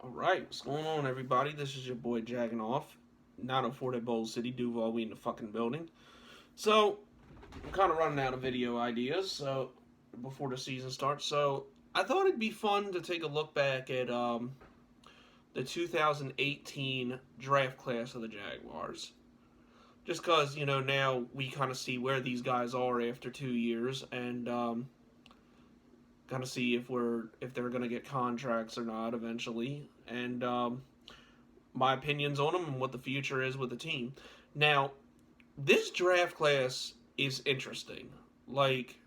All right, what's going on, everybody? This is your boy Jagging Off, 904 at Bowl City, Duval. We in the fucking building. So, I'm kind of running out of video ideas. So, before the season starts, I thought it'd be fun to take a look back at the 2018 draft class of the Jaguars. Just because now we kind of see where these guys are after 2 years, and kind of see if they're gonna get contracts or not eventually, and my opinions on them and what the future is with the team. Now, this draft class is interesting. Like,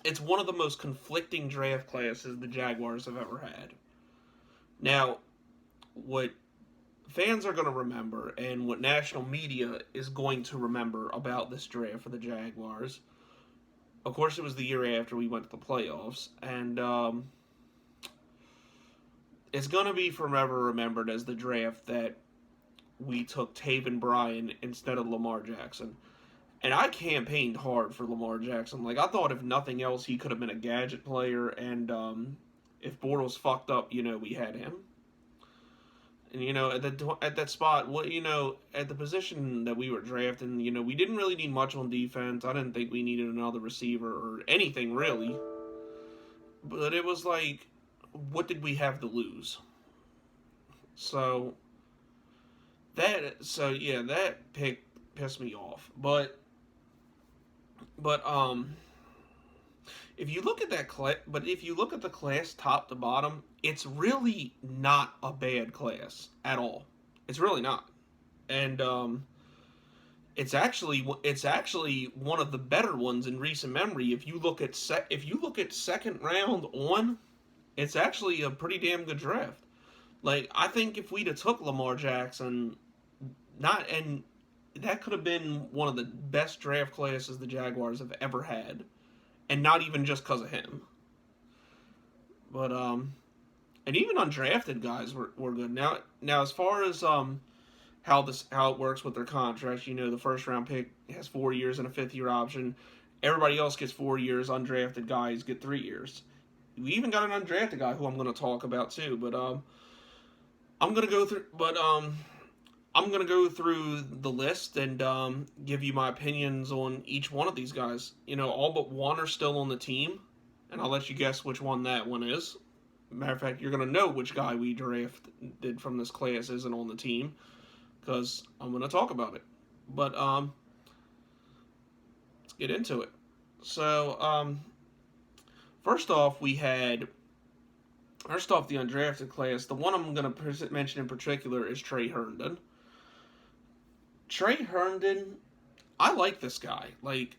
it's one of the most conflicting draft classes the Jaguars have ever had. Now, what fans are going to remember and what national media is going to remember about this draft for the Jaguars, of course, it was the year after we went to the playoffs, and it's going to be forever remembered as the draft that we took Bryan instead of Lamar Jackson. And I campaigned hard for Lamar Jackson. Like, I thought if nothing else, he could have been a gadget player, and if Bortles fucked up, we had him. And at that spot, at the position that we were drafting, we didn't really need much on defense. I didn't think we needed another receiver or anything really. But it was like, what did we have to lose? So that pick pissed me off. But if you look at the class top to bottom, it's really not a bad class at all. It's really not, and it's actually one of the better ones in recent memory. If you look at second round on, it's actually a pretty damn good draft. Like, I think if we'd have took Lamar Jackson, that could have been one of the best draft classes the Jaguars have ever had. And not even just because of him. But, and even undrafted guys were good. Now as far as, how it works with their contracts, the first round pick has 4 years and a fifth year option. Everybody else gets 4 years. Undrafted guys get 3 years. We even got an undrafted guy who I'm going to talk about too. But, I'm going to go through the list and give you my opinions on each one of these guys. All but one are still on the team, and I'll let you guess which one that one is. Matter of fact, you're going to know which guy we drafted from this class isn't on the team, because I'm going to talk about it. But let's get into it. So, first off, the undrafted class. The one I'm going to mention in particular is Trey Herndon. Trey Herndon, I like this guy. Like,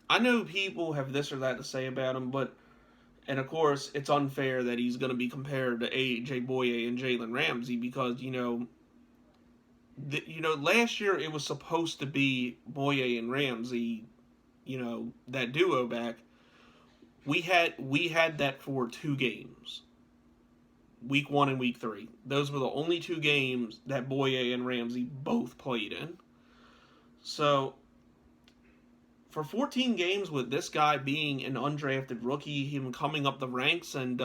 I know people have this or that to say about him, and of course, it's unfair that he's going to be compared to A.J. Boye and Jalen Ramsey because, last year it was supposed to be Boye and Ramsey, that duo back. We had that for 2 games. Week 1 and Week 3. Those were the only 2 games that Boye and Ramsey both played in. So, for 14 games with this guy being an undrafted rookie, him coming up the ranks and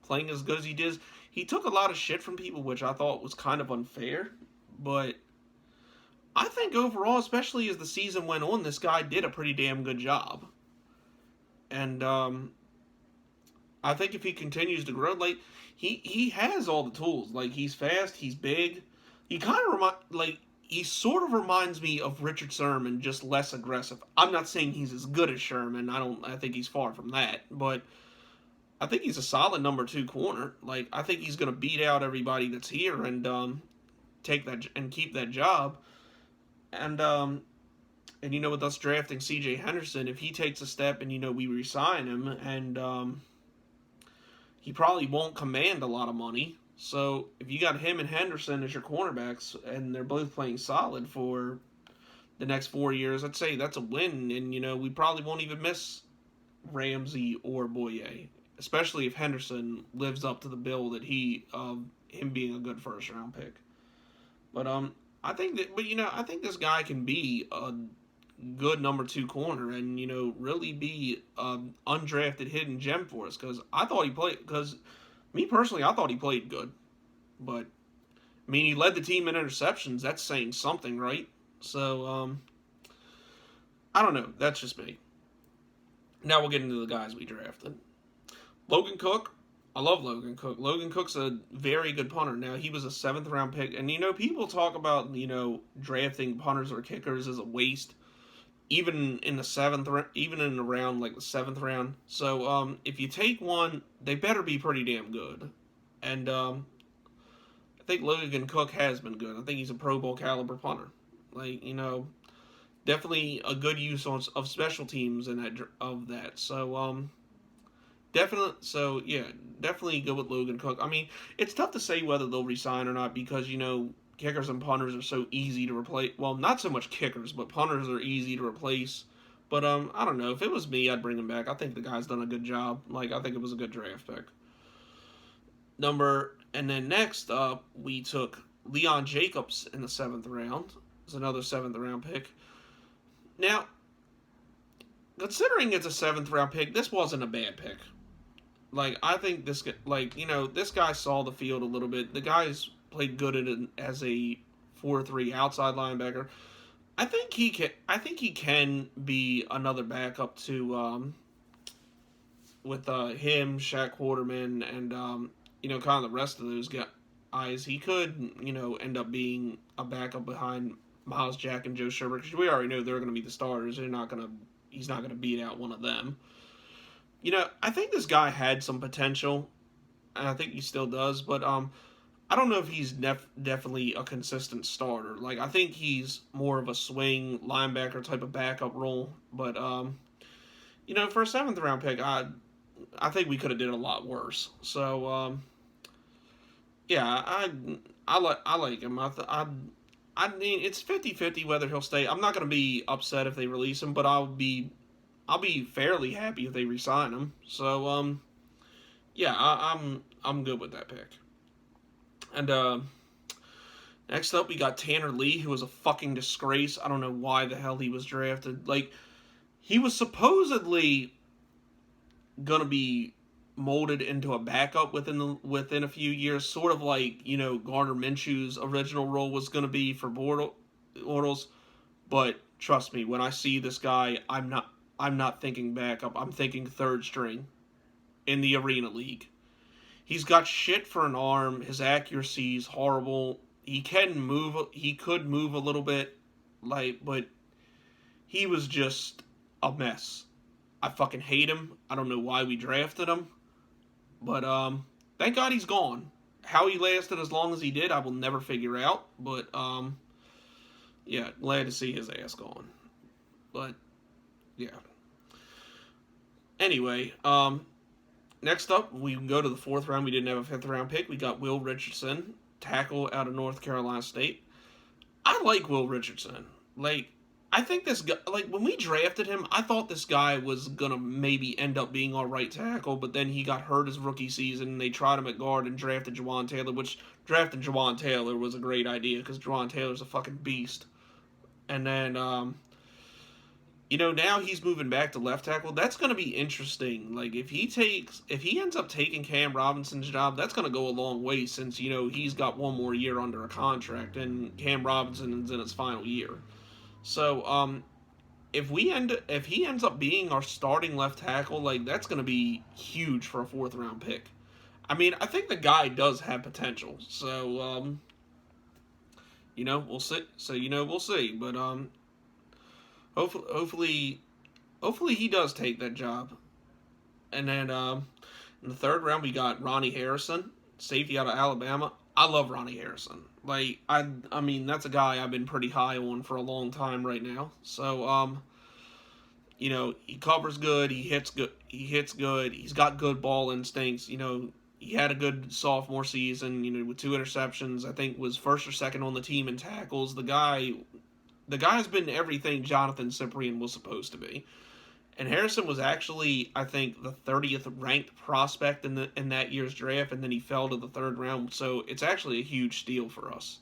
playing as good as he did, he took a lot of shit from people, which I thought was kind of unfair. But I think overall, especially as the season went on, this guy did a pretty damn good job. And I think if he continues to grow, like, he has all the tools. Like, he's fast, he's big. He kind of he sort of reminds me of Richard Sherman, just less aggressive. I'm not saying he's as good as Sherman. I think he's far from that. But I think he's a solid number 2 corner. Like, I think he's going to beat out everybody that's here and take that and keep that job. And with us drafting C.J. Henderson, if he takes a step and we re-sign him, and he probably won't command a lot of money. So if you got him and Henderson as your cornerbacks, and they're both playing solid for the next 4 years, I'd say that's a win. And we probably won't even miss Ramsey or Boye, especially if Henderson lives up to the bill that him being a good first round pick. But I think this guy can be a good number 2 corner and really be undrafted hidden gem for us, because me personally, I thought he played good. But I mean, he led the team in interceptions. That's saying something, right? So I don't know. That's just me. Now we'll get into the guys we drafted. Logan Cook. I love Logan Cook. Logan Cook's a very good punter. Now, he was a 7th round pick. And, people talk about, drafting punters or kickers as a waste. Even in the 7th, even in around like the 7th round. So, if you take one, they better be pretty damn good. And, I think Logan Cook has been good. I think he's a Pro Bowl caliber punter. Like, definitely a good use of special teams in that. So, definitely go with Logan Cook. I mean, it's tough to say whether they'll resign or not because, kickers and punters are so easy to replace. Well, not so much kickers, but punters are easy to replace. But, I don't know. If it was me, I'd bring him back. I think the guy's done a good job. I think it was a good draft pick. And then next up, we took Leon Jacobs in the 7th round. It's another 7th round pick. Now, considering it's a 7th round pick, this wasn't a bad pick. I think this guy saw the field a little bit. The guy's played good as a 4-3 outside linebacker. I think he can be another backup to with him, Shaq Quarterman, and kind of the rest of those guys. He could end up being a backup behind Miles Jack and Joe Sherbert because we already know they're going to be the starters. He's not going to beat out one of them. I think this guy had some potential, and I think he still does, but I don't know if he's definitely a consistent starter. I think he's more of a swing linebacker type of backup role, but for a 7th round pick, I think we could have did a lot worse. So I like him. I mean, it's 50-50 whether he'll stay. I'm not going to be upset if they release him, but I'll be fairly happy if they re-sign him. So, I'm good with that pick. And next up, we got Tanner Lee, who was a fucking disgrace. I don't know why the hell he was drafted. He was supposedly gonna be molded into a backup within a few years, sort of like Gardner Minshew's original role was gonna be for Bortles. But trust me, when I see this guy, I'm not thinking backup. I'm thinking 3rd string in the Arena League. He's got shit for an arm. His accuracy is horrible. He could move a little bit, but he was just a mess. I fucking hate him. I don't know why we drafted him, but thank God he's gone. How he lasted as long as he did, I will never figure out. But glad to see his ass gone. But yeah. Anyway, next up, we go to the 4th round. We didn't have a 5th round pick. We got Will Richardson, tackle out of North Carolina State. I like Will Richardson. I think this guy, when we drafted him, I thought this guy was going to maybe end up being our right tackle, but then he got hurt his rookie season, and they tried him at guard and drafted Juwan Taylor, which drafting Juwan Taylor was a great idea because Juwan Taylor's a fucking beast. And then, now he's moving back to left tackle. That's going to be interesting. If he ends up taking Cam Robinson's job, that's going to go a long way since, he's got one more year under a contract and Cam Robinson's in his final year. So, if he ends up being our starting left tackle, that's going to be huge for a 4th round pick. I mean, I think the guy does have potential. So, we'll see. So, we'll see. But, hopefully he does take that job. And then in the 3rd round, we got Ronnie Harrison, safety out of Alabama. I love Ronnie Harrison. I mean, that's a guy I've been pretty high on for a long time right now. So, he covers good, he hits good, he's got good ball instincts. He had a good sophomore season, with 2 interceptions. I think was 1st or 2nd on the team in tackles. The guy's been everything Jonathan Cyprien was supposed to be. And Harrison was actually, I think, the 30th ranked prospect in that year's draft, and then he fell to the 3rd round. So it's actually a huge steal for us.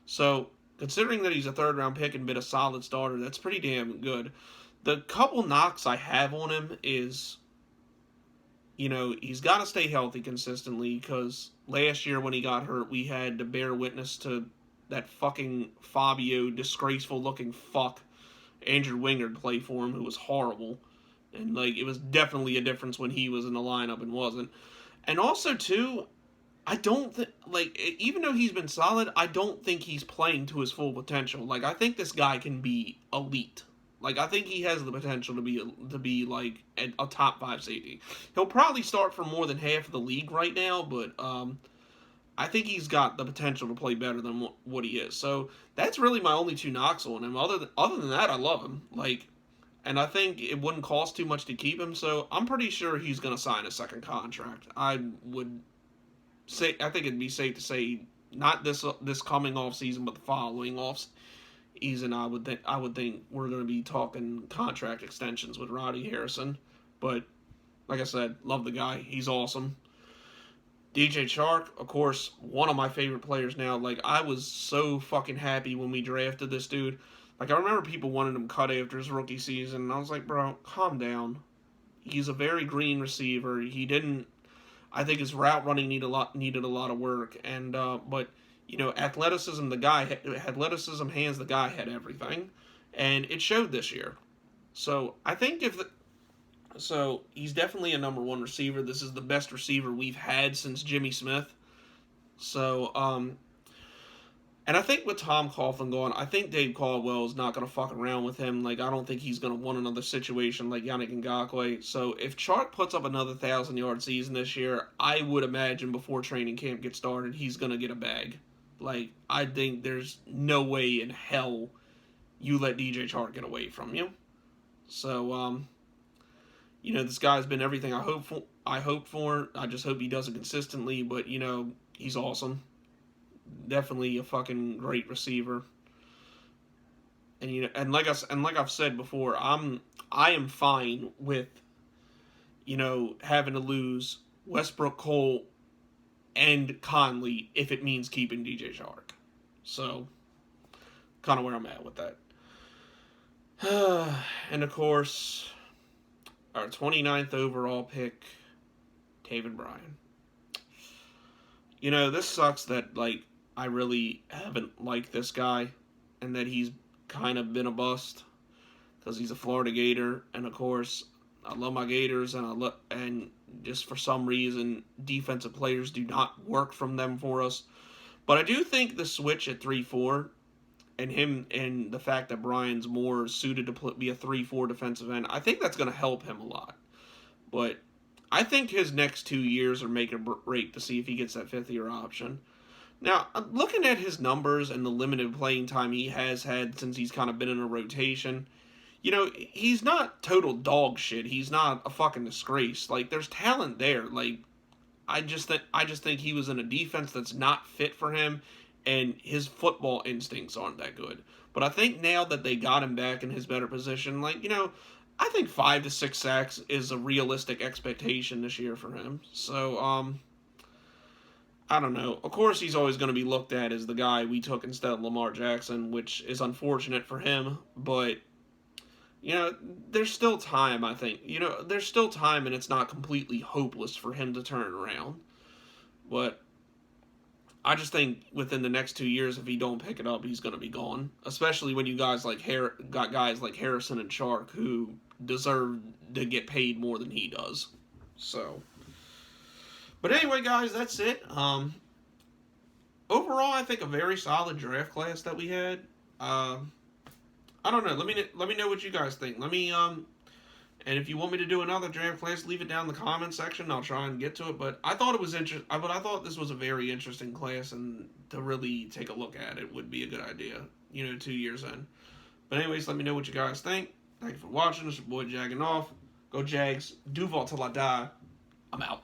So considering that he's a 3rd round pick and been a solid starter, that's pretty damn good. The couple knocks I have on him is he's got to stay healthy consistently because last year when he got hurt, we had to bear witness to that fucking Fabio, disgraceful looking fuck, Andrew Wingard play for him, who was horrible. And, it was definitely a difference when he was in the lineup and wasn't. And also, too, I don't think, even though he's been solid, I don't think he's playing to his full potential. I think this guy can be elite. I think he has the potential to be a top 5 safety. He'll probably start for more than half of the league right now, but I think he's got the potential to play better than what he is. So that's really my only 2 knocks on him. Other than that, I love him. And I think it wouldn't cost too much to keep him. So I'm pretty sure he's going to sign a second contract. I think it'd be safe to say not this coming off season, but the following off season. I would think we're going to be talking contract extensions with Roddy Harrison. But like I said, love the guy. He's awesome. DJ Chark, of course, one of my favorite players now. I was so fucking happy when we drafted this dude. I remember people wanted him cut after his rookie season, and I was like, bro, calm down. He's a very green receiver. I think his route running needed a lot of work, and but athleticism, hands, the guy had everything, and it showed this year. So I think so he's definitely a number 1 receiver. This is the best receiver we've had since Jimmy Smith. So and I think with Tom Coughlin gone, I think Dave Caldwell is not going to fuck around with him. I don't think he's going to want another situation like Yannick Ngakoue. So if Chark puts up another 1,000-yard season this year, I would imagine before training camp gets started, he's going to get a bag. I think there's no way in hell you let DJ Chark get away from you. So, this guy's been everything I hoped for. I just hope he does it consistently, but, he's awesome. Definitely a fucking great receiver. And like I've said before, I am fine with having to lose Westbrook, Cole, and Conley if it means keeping DJ Chark. So kind of where I'm at with that. And of course, our 29th overall pick, Taven Bryan. This sucks that I really haven't liked this guy, and that he's kind of been a bust because he's a Florida Gator, and of course I love my Gators, and just for some reason defensive players do not work from them for us. But I do think the switch at 3-4 and the fact that Bryan's more suited to be a 3-4 defensive end, I think that's going to help him a lot. But I think his next 2 years are make or break to see if he gets that 5th-year option. Now, looking at his numbers and the limited playing time he has had since he's kind of been in a rotation, he's not total dog shit. He's not a fucking disgrace. There's talent there. I just think he was in a defense that's not fit for him, and his football instincts aren't that good. But I think now that they got him back in his better position, I think 5 to 6 sacks is a realistic expectation this year for him. So, I don't know. Of course, he's always going to be looked at as the guy we took instead of Lamar Jackson, which is unfortunate for him. But, there's still time, I think. There's still time, and it's not completely hopeless for him to turn around. But I just think within the next 2 years, if he don't pick it up, he's going to be gone. Especially when you guys got guys like Harrison and Chark who deserve to get paid more than he does. So, but anyway, guys, that's it. Overall, I think a very solid draft class that we had. I don't know. Let me know what you guys think. And if you want me to do another draft class, leave it down in the comment section. I'll try and get to it. But I thought it was interesting. But I thought this was a very interesting class, and to really take a look at it would be a good idea. 2 years in. But anyways, let me know what you guys think. Thank you for watching. It's your boy Jagging Off. Go Jags. Duval till I die. I'm out.